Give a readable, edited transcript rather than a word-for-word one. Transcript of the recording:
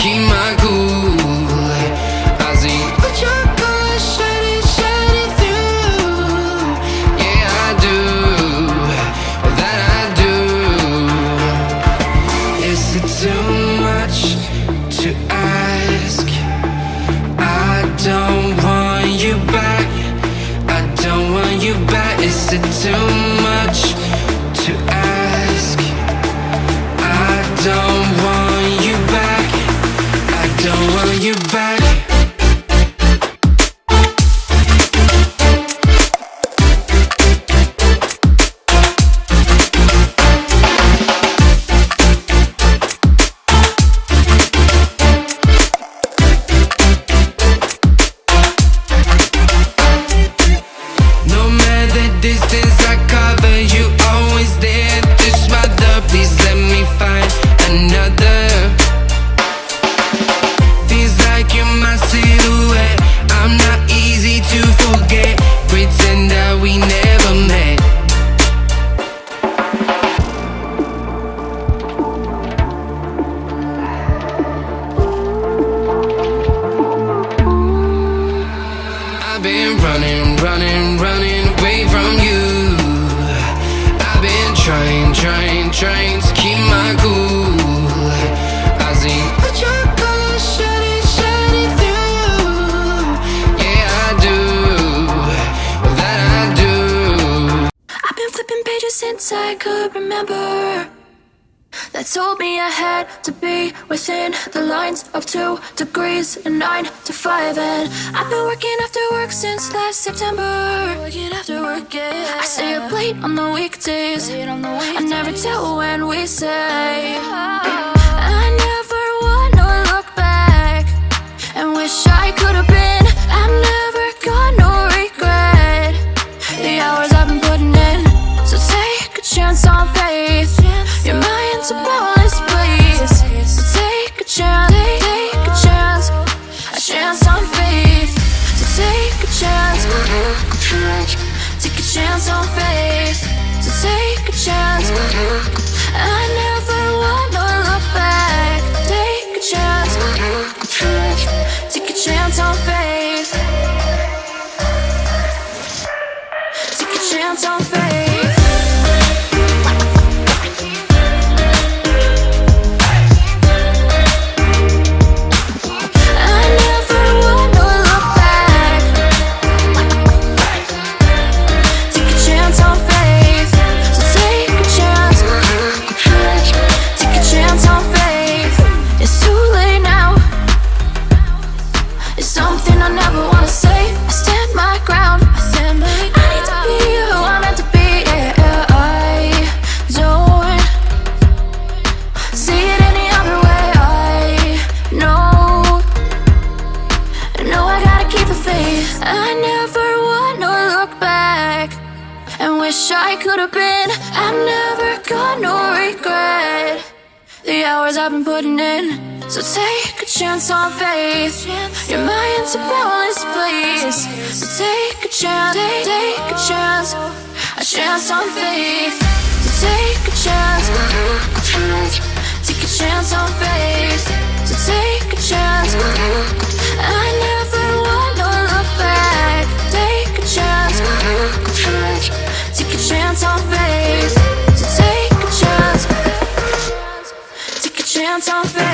keep my cool. I see what your colors shining through. Yeah, I do, that I do. Is it too much to ask? I don't want you back. I don't want you back. Is it too much to ask? I don't want you back. I don't want you back. No matter the distance I cover, you always there to smother. Please let me find another. Feels like you're my silhouette. I'm not easy to forget. Pretend that we never met. I've been running away from you. I've been trying to keep my cool. I see what your colors shining through. Yeah, I do, that I do. I've been flipping pages since I could remember. That told me I had to be within the lines of 2 degrees and 9 to 5. And I've been working after work since last September. Working after work, yeah. I stay up late on the weekdays. I never tell when we say. I never wanna look back and wish I could have been. I'm never gonna regret the hours I've been putting in. So take a chance on faith. Your mind's a boundless place. So take a chance, a chance on faith. So take a chance, take a chance on faith. So take a chance. I never wanna look back. Take a chance, take a chance on faith. Take a chance on faith. I never wanna look back and wish I could have been. I'm never gonna regret the hours I've been putting in. So take a chance on faith. Your mind's a boundless place. So take a chance, take a chance on faith. So take a chance, take a chance on faith. So take a chance. I never wanna look back. Take a chance, take a chance on faith. So take a chance, take a chance on faith.